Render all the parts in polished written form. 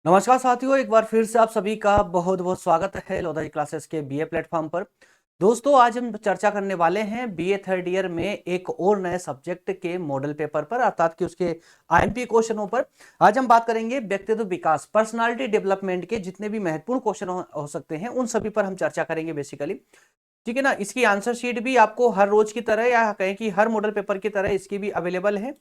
नमस्कार साथियों, एक बार फिर से आप सभी का बहुत बहुत स्वागत है लोधा जी क्लासेस के बीए प्लेटफॉर्म पर। दोस्तों, आज हम चर्चा करने वाले हैं बीए थर्ड ईयर में एक और नए सब्जेक्ट के मॉडल पेपर पर, अर्थात कि उसके आईएमपी क्वेश्चनों पर। आज हम बात करेंगे व्यक्तित्व विकास, पर्सनालिटी डेवलपमेंट के जितने भी महत्वपूर्ण क्वेश्चन हो सकते हैं उन सभी पर हम चर्चा करेंगे बेसिकली। ठीक है ना। इसकी आंसर शीट भी आपको हर रोज की तरह या कहें कि हर मॉडल पेपर की तरह इसकी भी अवेलेबल है।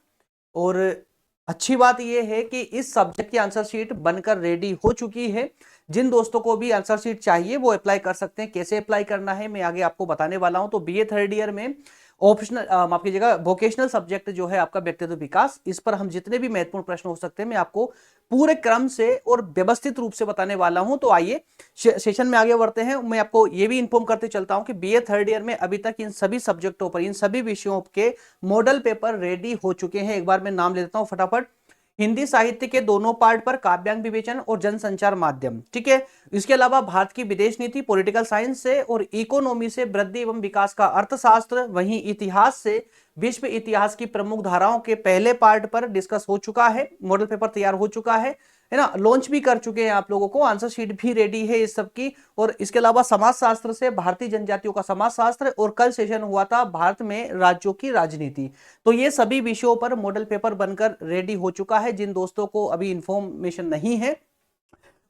और अच्छी बात यह है कि इस सब्जेक्ट की आंसर शीट बनकर रेडी हो चुकी है। जिन दोस्तों को भी आंसर शीट चाहिए वो अप्लाई कर सकते हैं। कैसे अप्लाई करना है मैं आगे आपको बताने वाला हूं। तो बीए थर्ड ईयर में ऑप्शनल, माफ कीजिएगा, वोकेशनल सब्जेक्ट जो है आपका व्यक्तित्व विकास, इस पर हम जितने भी महत्वपूर्ण प्रश्न हो सकते हैं मैं आपको पूरे क्रम से और व्यवस्थित रूप से बताने वाला हूं। तो आइए सेशन में आगे बढ़ते हैं। मैं आपको यह भी इंफॉर्म करते चलता हूं कि बीए थर्ड ईयर में अभी तक इन सभी सब्जेक्टों पर, इन सभी विषयों के मॉडल पेपर रेडी हो चुके हैं। एक बार मैं नाम ले लेता हूं फटाफट। हिंदी साहित्य के दोनों पार्ट पर काव्यांग विवेचन और जनसंचार माध्यम, ठीक है। इसके अलावा भारत की विदेश नीति, पॉलिटिकल साइंस से और इकोनॉमी से वृद्धि एवं विकास का अर्थशास्त्र, वहीं इतिहास से विश्व इतिहास की प्रमुख धाराओं के पहले पार्ट पर डिस्कस हो चुका है। मॉडल पेपर तैयार हो चुका है ना, लॉन्च भी कर चुके हैं आप लोगों को, आंसर शीट भी रेडी है इस सब की। और इसके अलावा समाज शास्त्र से भारतीय जनजातियों का समाज शास्त्र, और कल सेशन हुआ था भारत में राज्यों की राजनीति। तो ये सभी विषयों पर मॉडल पेपर बनकर रेडी हो चुका है। जिन दोस्तों को अभी इंफॉर्मेशन नहीं है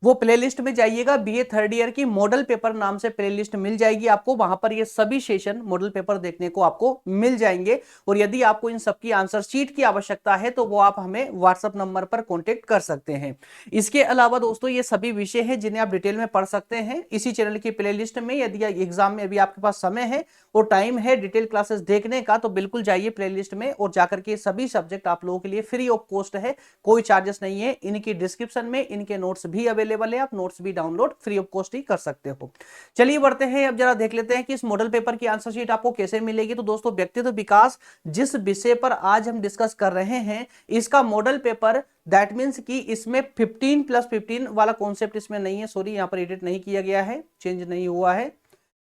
वो प्लेलिस्ट में जाइएगा, बीए थर्ड ईयर की मॉडल पेपर नाम से प्लेलिस्ट मिल जाएगी आपको। वहां पर ये सभी सेशन मॉडल पेपर देखने को आपको मिल जाएंगे। और यदि आपको इन सबकी आंसर शीट की आवश्यकता है तो वो आप हमें व्हाट्सएप नंबर पर कॉन्टेक्ट कर सकते हैं। इसके अलावा दोस्तों ये सभी विषय हैं जिन्हें आप डिटेल में पढ़ सकते हैं इसी चैनल की प्लेलिस्ट में। यदि एग्जाम में अभी आपके पास समय है और टाइम है डिटेल क्लासेस देखने का, तो बिल्कुल जाइए प्लेलिस्ट में और जाकर के सभी सब्जेक्ट आप लोगों के लिए फ्री ऑफ कॉस्ट है, कोई चार्जेस नहीं है। इनकी डिस्क्रिप्शन में इनके नोट्स भी अवेलेबल है, आप नोट्स भी डाउनलोड फ्री ऑफ कॉस्ट ही कर सकते हो। चलिए बढ़ते हैं, अब जरा देख लेते हैं कि इस मॉडल पेपर की आंसर शीट आपको कैसे मिलेगी। तो दोस्तों, व्यक्तित्व विकास जिस विषय पर आज हम डिस्कस कर रहे हैं, इसका मॉडल पेपर, दैट मीन्स कि इसमें 15+15 वाला कॉन्सेप्ट इसमें नहीं है। सॉरी, यहां पर एडिट नहीं किया गया है, चेंज नहीं हुआ है,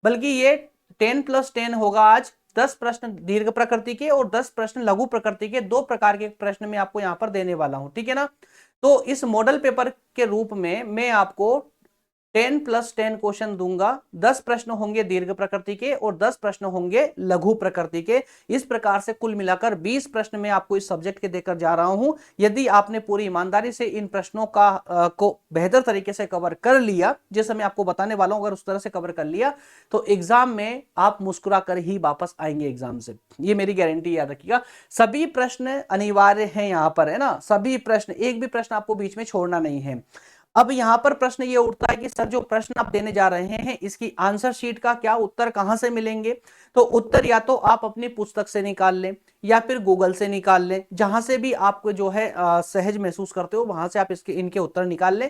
बल्कि ये 10+10 होगा आज। 10 प्रश्न दीर्घ प्रकृति के और 10 प्रश्न लघु प्रकृति के, दो प्रकार के प्रश्न मैं आपको यहां पर देने वाला हूं, ठीक है ना। तो इस मॉडल पेपर के रूप में मैं आपको 10+10 क्वेश्चन दूंगा। 10 प्रश्न होंगे दीर्घ प्रकृति के और 10 प्रश्न होंगे लघु प्रकृति के। इस प्रकार से कुल मिलाकर 20 प्रश्न मैं आपको इस सब्जेक्ट के देकर जा रहा हूं। यदि आपने पूरी ईमानदारी से इन प्रश्नों को बेहतर तरीके से कवर कर लिया, जैसे मैं आपको बताने वाला हूं, अगर उस तरह से कवर कर लिया तो एग्जाम में आप मुस्कुरा कर ही वापस आएंगे एग्जाम से, ये मेरी गारंटी, याद रखिएगा। सभी प्रश्न अनिवार्य हैं यहां पर, है ना, सभी प्रश्न, एक भी प्रश्न आपको बीच में छोड़ना नहीं है। अब यहां पर प्रश्न ये उठता है कि सर जो प्रश्न आप देने जा रहे हैं इसकी आंसर शीट का क्या उत्तर कहां से मिलेंगे। तो उत्तर या तो आप अपनी पुस्तक से निकाल लें या फिर गूगल से निकाल लें, जहां से भी आपको जो है सहज महसूस करते हो वहां से आप इनके उत्तर निकाल लें।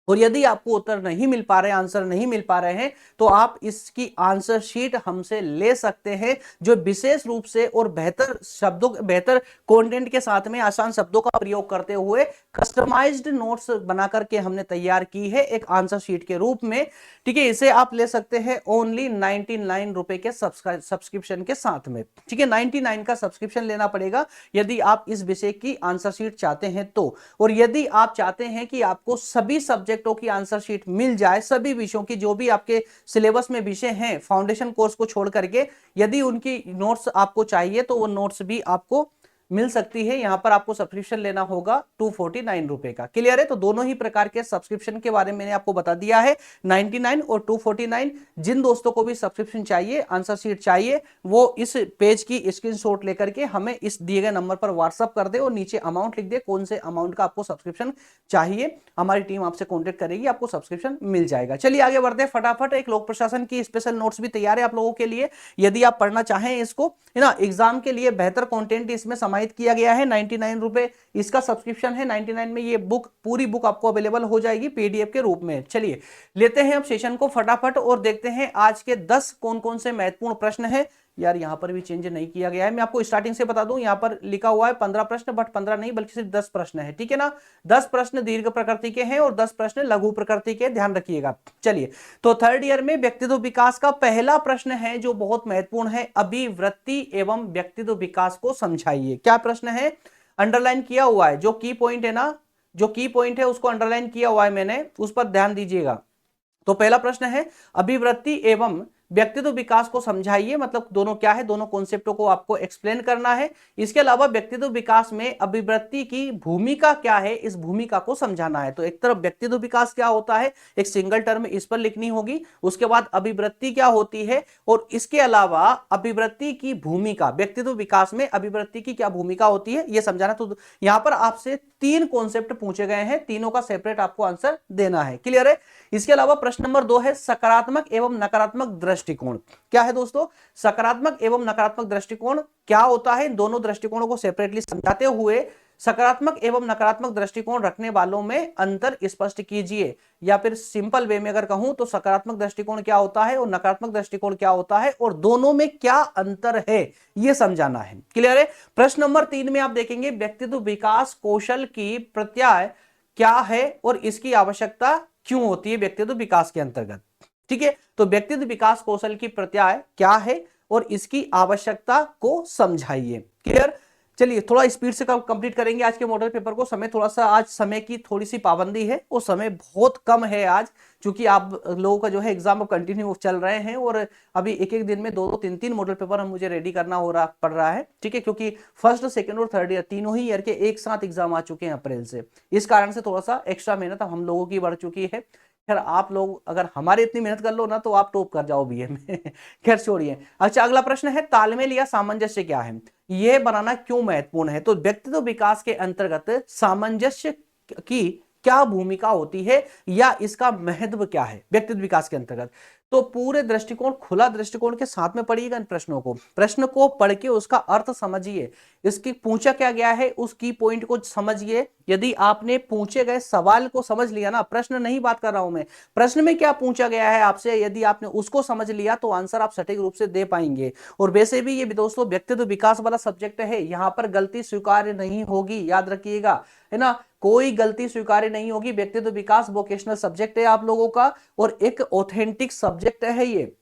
और यदि आपको उत्तर नहीं मिल पा रहे, आंसर नहीं मिल पा रहे हैं, तो आप इसकी आंसर शीट हमसे ले सकते हैं, जो विशेष रूप से और बेहतर शब्दों, बेहतर कंटेंट के साथ में आसान शब्दों का प्रयोग करते हुए कस्टमाइज्ड नोट्स बना करके हमने तैयार की है एक आंसर शीट के रूप में, ठीक है। इसे आप ले सकते हैं ओनली 99 रुपए के सब्सक्रिप्शन के साथ में, ठीक है। 99 का सब्सक्रिप्शन लेना पड़ेगा यदि आप इस विषय की आंसर शीट चाहते हैं तो। और यदि आप चाहते हैं कि आपको सभी सब्जेक्टों की आंसर शीट मिल जाए, सभी विषयों की, जो भी आपके सिलेबस में विषय हैं फाउंडेशन कोर्स को छोड़ करके, यदि उनकी नोट्स आपको चाहिए तो वो नोट्स भी आपको मिल सकती है। यहां पर आपको सब्सक्रिप्शन लेना होगा 249 रुपए का। क्लियर है। तो दोनों ही प्रकार के सब्सक्रिप्शन के बारे में मैंने आपको बता दिया है, 99 और 249। जिन दोस्तों को भी सब्सक्रिप्शन चाहिए, आंसर शीट चाहिए, वो इस पेज की स्क्रीनशॉट लेकर के हमें इस दिए गए नंबर पर व्हाट्सअप कर दे और नीचे अमाउंट लिख दे, कौन से अमाउंट का आपको सब्सक्रिप्शन चाहिए। हमारी टीम आपसे कॉन्टेक्ट करेगी, आपको सब्सक्रिप्शन मिल जाएगा। चलिए आगे बढ़ते हैं फटाफट। एक लोक प्रशासन की स्पेशल नोट्स भी तैयार है आप लोगों के लिए, यदि आप पढ़ना चाहें इसको, है ना। एग्जाम के लिए बेहतर कंटेंट इसमें समाहित किया गया है। 99 रुपए इसका सब्सक्रिप्शन है। 99 में ये बुक, पूरी बुक आपको अवेलेबल हो जाएगी पीडीएफ के रूप में। चलिए लेते हैं अब सेशन को फटाफट और देखते हैं आज के 10 कौन कौन से महत्वपूर्ण प्रश्न है। यार यहां पर भी चेंज नहीं किया गया है, मैं आपको स्टार्टिंग से बता दूं, यहां पर लिखा हुआ है 15 प्रश्न, बट 15 नहीं बल्कि सिर्फ 10 प्रश्न है, ठीक है ना। 10 प्रश्न दीर्घ प्रकृति के हैं और 10 प्रश्न लघु प्रकृति के, ध्यान रखिएगा। चलिए, तो थर्ड ईयर में व्यक्तित्व विकास का पहला प्रश्न है जो बहुत महत्वपूर्ण है, अभिवृत्ति एवं व्यक्तित्व विकास को समझाइए। क्या प्रश्न है, अंडरलाइन किया हुआ है, जो की पॉइंट है ना, जो की पॉइंट है उसको अंडरलाइन किया हुआ है मैंने, उस पर ध्यान दीजिएगा। तो पहला प्रश्न है अभिवृत्ति एवं व्यक्तित्व विकास को समझाइए, मतलब दोनों क्या है, दोनों कॉन्सेप्टों को आपको एक्सप्लेन करना है। इसके अलावा व्यक्तित्व विकास में अभिवृत्ति की भूमिका क्या है, इस भूमिका को समझाना है। तो एक तरफ व्यक्तित्व विकास क्या होता है, एक सिंगल टर्म इस पर लिखनी होगी, उसके बाद अभिवृत्ति क्या होती है, और इसके अलावा अभिवृत्ति की भूमिका, व्यक्तित्व विकास में अभिवृत्ति की क्या भूमिका होती है यह समझाना। तो यहां पर आपसे 3 कॉन्सेप्ट पूछे गए हैं, तीनों का सेपरेट आपको आंसर देना है। क्लियर है। इसके अलावा प्रश्न नंबर 2 है सकारात्मक एवं नकारात्मक दृष्टिकोण। क्या है दोस्तों, सकारात्मक एवं नकारात्मक दृष्टिकोण क्या होता है, इन दोनों दृष्टिकोणों को सेपरेटली समझाते हुए सकारात्मक एवं नकारात्मक दृष्टिकोण रखने वालों में अंतर स्पष्ट कीजिए। या फिर सिंपल वे में अगर कहूं तो सकारात्मक दृष्टिकोण क्या होता है और नकारात्मक दृष्टिकोण क्या होता है और दोनों में क्या अंतर है यह समझाना है। क्लियर है। प्रश्न नंबर 3 में आप देखेंगे व्यक्तित्व विकास कौशल की प्रत्याय क्या है और इसकी आवश्यकता क्यों होती है व्यक्तित्व विकास के अंतर्गत। ठीक है, तो व्यक्तित्व विकास कौशल की प्रत्याय क्या है और इसकी आवश्यकता को समझाइए। क्लियर। चलिए थोड़ा स्पीड से कंप्लीट करेंगे आज के मॉडल पेपर को। समय थोड़ा सा, आज समय की थोड़ी सी पाबंदी है और समय बहुत कम है आज, क्योंकि आप लोगों का जो है एग्जाम कंटिन्यू चल रहे हैं और अभी एक एक दिन में 2-2, 3-3 मॉडल पेपर हम मुझे रेडी करना पड़ रहा है। ठीक है, क्योंकि फर्स्ट, सेकंड और थर्ड ईयर तीनों ही ईयर के एक साथ एग्जाम आ चुके हैं अप्रैल से, इस कारण से थोड़ा सा एक्स्ट्रा मेहनत हम लोगों की बढ़ चुकी है। खैर आप लोग अगर हमारे इतनी मेहनत कर लो ना तो आप टॉप कर जाओ बीए में। खैर छोड़िए। अच्छा, अगला प्रश्न है तालमेल या सामंजस्य क्या है, यह बनाना क्यों महत्वपूर्ण है। तो व्यक्तित्व विकास के अंतर्गत सामंजस्य की क्या भूमिका होती है या इसका महत्व क्या है व्यक्तित्व विकास के अंतर्गत। तो पूरे दृष्टिकोण, खुला दृष्टिकोण के साथ में पढ़िएगा इन प्रश्नों को, प्रश्न को पढ़ के उसका अर्थ समझिए, इसकी पूछा क्या गया है उस की पॉइंट को समझिए। यदि आपने पूछे गए सवाल को समझ लिया ना, प्रश्न नहीं बात कर रहा हूं मैं, प्रश्न में क्या पूछा गया है आपसे, यदि आपने उसको समझ लिया तो आंसर आप सटीक रूप से दे पाएंगे। और वैसे भी ये दोस्तों व्यक्तित्व विकास वाला सब्जेक्ट है, यहां पर गलती स्वीकार्य नहीं होगी, याद रखिएगा, है ना, कोई गलती स्वीकार्य नहीं होगी। व्यक्तित्व विकास वोकेशनल सब्जेक्ट है आप लोगों का और एक ऑथेंटिक सब्जेक्ट है ये,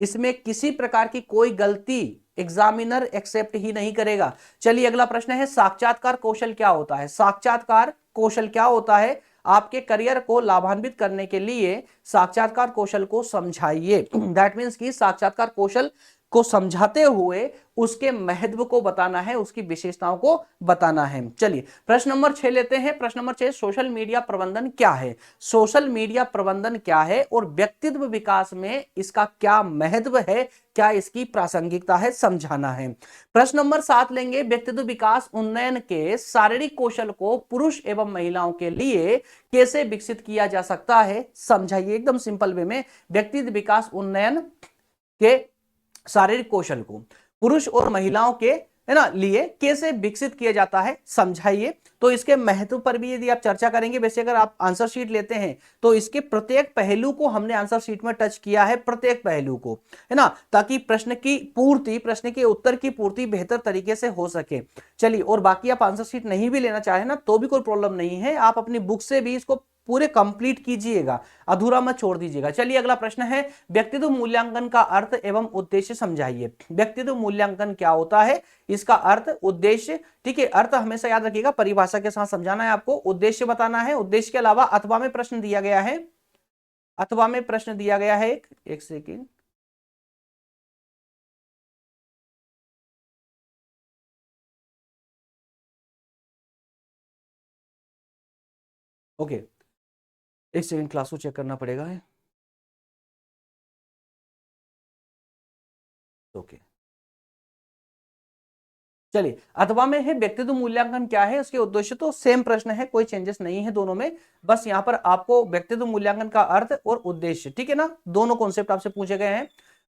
इसमें किसी प्रकार की कोई गलती एग्जामिनर एक्सेप्ट ही नहीं करेगा। चलिए अगला प्रश्न है साक्षात्कार कौशल क्या होता है। साक्षात्कार कौशल क्या होता है, आपके करियर को लाभान्वित करने के लिए साक्षात्कार कौशल को समझाइए। दैट मीन्स कि साक्षात्कार कौशल को समझाते हुए उसके महत्व को बताना है, उसकी विशेषताओं को बताना है। चलिए प्रश्न नंबर 6 लेते हैं। प्रश्न नंबर 6 सोशल मीडिया प्रबंधन क्या है। सोशल मीडिया प्रबंधन क्या है और व्यक्तित्व विकास में इसका क्या महत्व है, क्या इसकी प्रासंगिकता है, समझाना है। प्रश्न नंबर 7 लेंगे व्यक्तित्व विकास उन्नयन के शारीरिक कौशल को पुरुष एवं महिलाओं के लिए कैसे विकसित किया जा सकता है, समझाइए एकदम सिंपल वे में। व्यक्तित्व विकास उन्नयन के शारीरिक कौशल को पुरुष और महिलाओं के, है ना, लिए कैसे विकसित किया जाता है, समझाइए। तो इसके महत्व पर भी यदि आप चर्चा करेंगे, वैसे अगर आप आंसर शीट लेते हैं तो इसके प्रत्येक पहलू को हमने आंसर शीट में टच किया है, प्रत्येक पहलू को, है ना, ताकि प्रश्न की पूर्ति, प्रश्न के उत्तर की पूर्ति बेहतर तरीके से हो सके। चलिए, और बाकी आप आंसर शीट नहीं भी लेना चाहे ना तो भी कोई प्रॉब्लम नहीं है, आप अपनी बुक से भी इसको पूरे कंप्लीट कीजिएगा, अधूरा मत छोड़ दीजिएगा। चलिए अगला प्रश्न है व्यक्तित्व मूल्यांकन का अर्थ एवं उद्देश्य समझाइए। व्यक्तित्व मूल्यांकन क्या होता है, इसका अर्थ, उद्देश्य। ठीक है, अर्थ हमेशा याद रखिएगा, परिभाषा के साथ समझाना है आपको, उद्देश्य बताना है। उद्देश्य के अलावा अथवा में प्रश्न दिया गया है, अथवा में प्रश्न दिया गया है, एक सेकेंड, ओके, एक सेकेंड, क्लास को चेक करना पड़ेगा है, ओके। चलिए अथवा में है व्यक्तित्व मूल्यांकन क्या है, उसके उद्देश्य, तो सेम प्रश्न है, कोई चेंजेस नहीं है दोनों में, बस यहां पर आपको व्यक्तित्व मूल्यांकन का अर्थ और उद्देश्य, ठीक है ना, दोनों कॉन्सेप्ट आपसे पूछे गए हैं,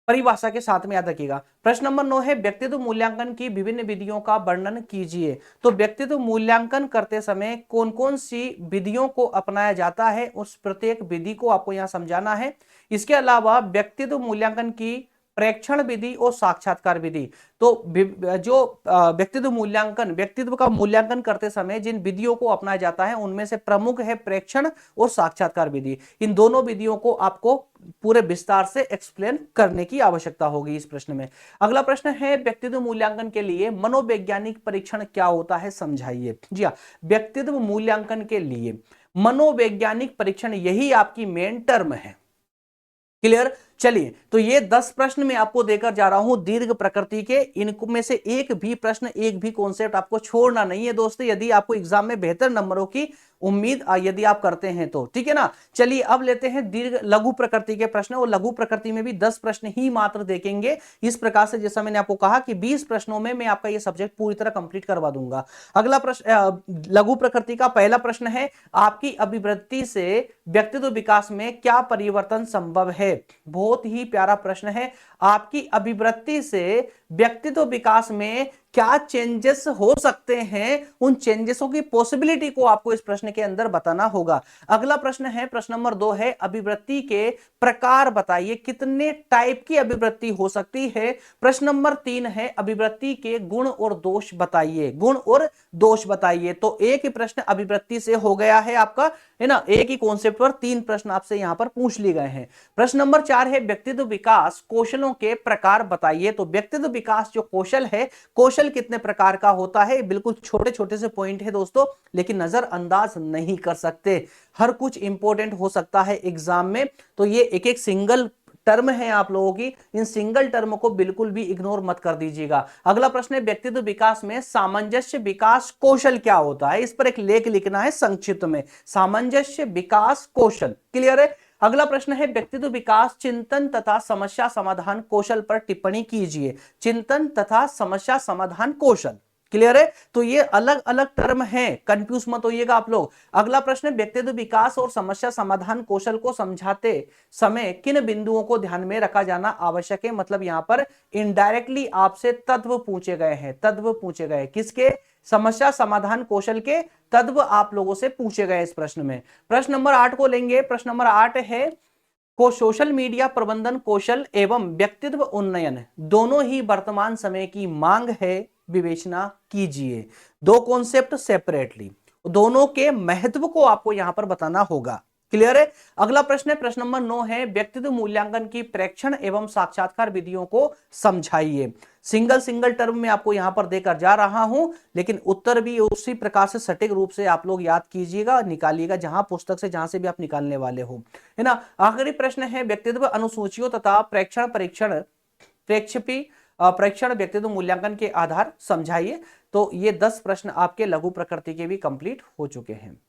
परिभाषा के साथ में याद रखिएगा। प्रश्न नंबर 9 है व्यक्तित्व मूल्यांकन की विभिन्न विधियों का वर्णन कीजिए। तो व्यक्तित्व मूल्यांकन करते समय कौन कौन सी विधियों को अपनाया जाता है, उस प्रत्येक विधि को आपको यहां समझाना है। इसके अलावा व्यक्तित्व मूल्यांकन की प्रेक्षण विधि और साक्षात्कार विधि। तो जो व्यक्तित्व का मूल्यांकन करते समय जिन विधियों को अपनाया जाता है उनमें से प्रमुख है प्रेक्षण और साक्षात्कार विधि। इन दोनों विधियों को आपको पूरे विस्तार से एक्सप्लेन करने की आवश्यकता होगी इस प्रश्न में। अगला प्रश्न है व्यक्तित्व मूल्यांकन के लिए मनोवैज्ञानिक परीक्षण क्या होता है, समझाइए। जी हाँ, व्यक्तित्व मूल्यांकन के लिए मनोवैज्ञानिक परीक्षण यही आपकी मेन टर्म है। क्लियर। चलिए, तो ये 10 प्रश्न मैं आपको देकर जा रहा हूं दीर्घ प्रकृति के। इनमें से एक भी प्रश्न, एक भी कॉन्सेप्ट आपको छोड़ना नहीं है दोस्तों, यदि आपको एग्जाम में बेहतर नंबरों की उम्मीद यदि आप करते हैं तो। ठीक है ना। चलिए अब लेते हैं दीर्घ लघु प्रकृति के प्रश्न, और लघु प्रकृति में भी 10 प्रश्न ही मात्र देखेंगे। इस प्रकार से जैसा मैंने आपको कहा कि 20 प्रश्नों में मैं आपका ये सब्जेक्ट पूरी तरह कंप्लीट करवा दूंगा। अगला प्रश्न लघु प्रकृति का पहला प्रश्न है, आपकी अभिवृत्ति से व्यक्तित्व विकास में क्या परिवर्तन संभव है। बहुत ही प्यारा प्रश्न है। आपकी अभिवृत्ति से व्यक्तित्व विकास में क्या चेंजेस हो सकते हैं, उन चेंजेसों की पॉसिबिलिटी को आपको इस प्रश्न के अंदर बताना होगा। अगला प्रश्न है, प्रश्न नंबर 2 है, अभिवृत्ति के प्रकार बताइए, कितने टाइप की अभिवृत्ति हो सकती है। प्रश्न नंबर 3 है, अभिवृत्ति के गुण और दोष बताइए, गुण और दोष बताइए। तो एक ही प्रश्न अभिवृत्ति से हो गया है आपका, है ना। एक ही कॉन्सेप्ट पर 3 प्रश्न आपसे यहां पर पूछ लिए गए हैं। प्रश्न नंबर 4 है, व्यक्तित्व विकास कौशलों के प्रकार बताइए। तो व्यक्तित्व विकास जो कौशल है, कौशल कितने प्रकार का होता है। बिल्कुल छोटे छोटे से पॉइंट है दोस्तों, लेकिन नजरअंदाज नहीं कर सकते, हर कुछ इंपॉर्टेंट हो सकता है एग्जाम में। तो ये एक एक सिंगल टर्म है आप लोगों की, इन सिंगल टर्म को बिल्कुल भी इग्नोर मत कर दीजिएगा। अगला प्रश्न है, व्यक्तित्व विकास में सामंजस्य विकास कौशल क्या होता है। इस पर एक लेख लिखना है संक्षिप्त में, सामंजस्य विकास कौशल। क्लियर है। अगला प्रश्न है, व्यक्तित्व विकास चिंतन तथा समस्या समाधान कौशल पर टिप्पणी कीजिए। चिंतन तथा समस्या समाधान कौशल। क्लियर है। तो ये अलग अलग टर्म हैं, कंफ्यूज मत होइएगा आप लोग। अगला प्रश्न है, व्यक्तित्व विकास और समस्या समाधान कौशल को समझाते समय किन बिंदुओं को ध्यान में रखा जाना आवश्यक है। मतलब यहां पर इनडायरेक्टली आपसे तत्व पूछे गए हैं, तत्व पूछे गए किसके, समस्या समाधान कौशल के तत्व आप लोगों से पूछे गए इस प्रश्न में। प्रश्न नंबर 8 को लेंगे। प्रश्न नंबर 8 है, को सोशल मीडिया प्रबंधन कौशल एवं व्यक्तित्व उन्नयन दोनों ही वर्तमान समय की मांग है, विवेचना कीजिए। दो कॉन्सेप्ट सेपरेटली, दोनों के महत्व को आपको यहां पर बताना होगा। क्लियर है। अगला प्रश्न है, प्रश्न नंबर 9 है, व्यक्तित्व मूल्यांकन की प्रेक्षण एवं साक्षात्कार विधियों को समझाइए। सिंगल सिंगल टर्म में आपको यहां पर देकर जा रहा हूं, लेकिन उत्तर भी उसी प्रकार से सटीक रूप से आप लोग याद कीजिएगा, निकालिएगा, जहां पुस्तक से जहां से भी आप निकालने वाले हो, है ना। आखिरी प्रश्न है, व्यक्तित्व अनुसूचियों तथा प्रेक्षण व्यक्तित्व मूल्यांकन के आधार समझाइए। तो ये 10 प्रश्न आपके लघु प्रकृति के भी कंप्लीट हो चुके हैं।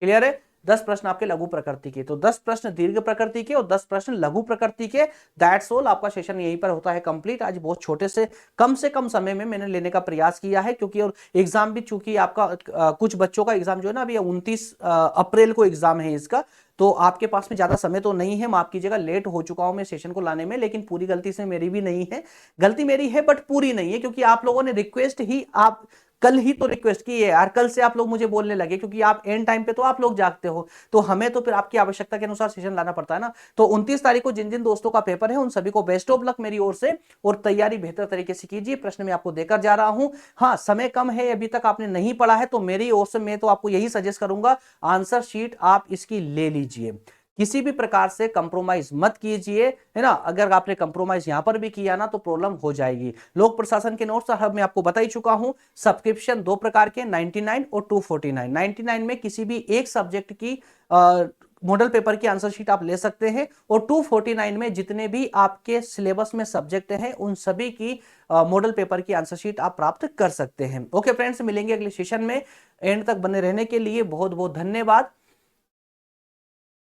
क्लियर है। 10 प्रश्न आपके लघु प्रकृति के, तो 10 प्रश्न दीर्घ प्रकृति के और 10 प्रश्न लघु प्रकृति के। दैट्स ऑल, आपका सेशन यहीं पर होता है कंप्लीट। आज बहुत छोटे से कम समय में मैंने लेने का प्रयास किया है, क्योंकि और एग्जाम भी चूंकि आपका कुछ बच्चों का एग्जाम जो है ना अभी 29 अप्रैल को एग्जाम है इसका, तो आपके पास में ज्यादा समय तो नहीं है, माफ कीजिएगा लेट हो चुका हूं मैं सेशन को लाने में, लेकिन पूरी गलती से मेरी भी नहीं है, गलती मेरी है बट पूरी नहीं है, क्योंकि आप लोगों ने रिक्वेस्ट ही, आप कल ही तो रिक्वेस्ट की है यार, कल से आप लोग मुझे बोलने लगे, क्योंकि आप एंड टाइम पे तो आप लोग जागते हो, तो हमें तो फिर आपकी आवश्यकता के अनुसार सेशन लाना पड़ता है ना। तो 29 तारीख को जिन जिन दोस्तों का पेपर है उन सभी को बेस्ट ऑफ लक मेरी ओर से, और तैयारी बेहतर तरीके से कीजिए। प्रश्न में आपको देकर जा रहा हूं, हाँ समय कम है, अभी तक आपने नहीं पढ़ा है, तो मेरी ओर से मैं तो आपको यही सजेस्ट करूंगा, आंसर शीट आप इसकी ले लीजिए, किसी भी प्रकार से कंप्रोमाइज मत कीजिए, है ना। अगर आपने कंप्रोमाइज यहां पर भी किया ना तो प्रॉब्लम हो जाएगी। लोक प्रशासन के नोट्स अब मैं आपको बता ही चुका हूं, सब्सक्रिप्शन 2 प्रकार के, 99 और 249। 99 में किसी भी एक सब्जेक्ट की मॉडल पेपर की आंसर शीट आप ले सकते हैं, और 249 में जितने भी आपके सिलेबस में सब्जेक्ट हैं उन सभी की मॉडल पेपर की आंसर शीट आप प्राप्त कर सकते हैं। ओके फ्रेंड्स, मिलेंगे अगले सेशन में। एंड तक बने रहने के लिए बहुत बहुत धन्यवाद।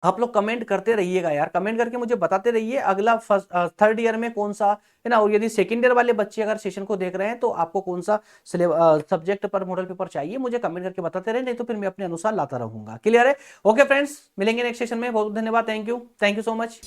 आप लोग कमेंट करते रहिएगा यार, कमेंट करके मुझे बताते रहिए अगला थर्ड ईयर में कौन सा है ना, और यदि सेकंड ईयर वाले बच्चे अगर सेशन को देख रहे हैं तो आपको कौन सा सब्जेक्ट पर मॉडल पेपर चाहिए, मुझे कमेंट करके बताते रहे, नहीं तो फिर मैं अपने अनुसार लाता रहूंगा। क्लियर है। ओके फ्रेंड्स, मिलेंगे नेक्स्ट सेशन में। बहुत धन्यवाद, थैंक यू सो मच।